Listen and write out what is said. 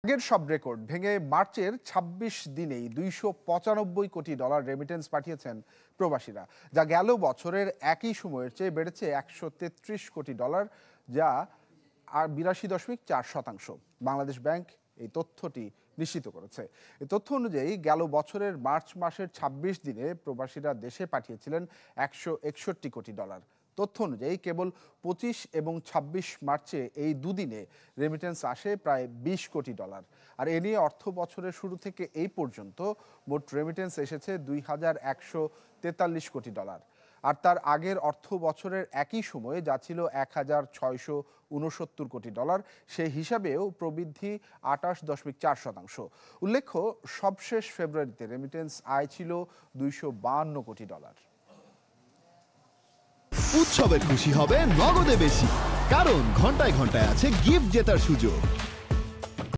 আগের সব রেকর্ড ভেঙে মার্চের ২৬ দিনেই $২৯৫ কোটি রেমিটেন্স পাঠিয়েছেন প্রবাসীরা, যা গেল বছরের একই সময়ের চেয়ে বেড়েছে $১৩৩ কোটি, যা ৮২.৪%। বাংলাদেশ ব্যাংক এই তথ্যটি নিশ্চিত করেছে। এই তথ্য অনুযায়ী গেল বছরের মার্চ মাসের ২৬ দিনে প্রবাসীরা দেশে পাঠিয়েছিলেন $১৬১ কোটি। তথ্য অনুযায়ী কেবল ২৫ এবং ২৬ মার্চে এই দুদিনে রেমিটেন্স আসে প্রায় $২০ কোটি। আর এ নিয়ে অর্থ বছরের শুরু থেকে এই পর্যন্ত মোট রেমিটেন্স এসেছে $২,১৪৩ কোটি। আর তার আগের অর্থ বছরের একই সময়ে যা ছিল $১,৬৬৯ কোটি, সেই হিসাবেও প্রবৃদ্ধি ২৮.৪%। উল্লেখ্য, সবশেষ ফেব্রুয়ারিতে রেমিটেন্স আয় ছিল $২৫২ কোটি। উৎসবের খুশি হবে নগদে বেশি, কারণ ঘন্টায় ঘন্টায় আছে গিফট জেতার সুযোগ।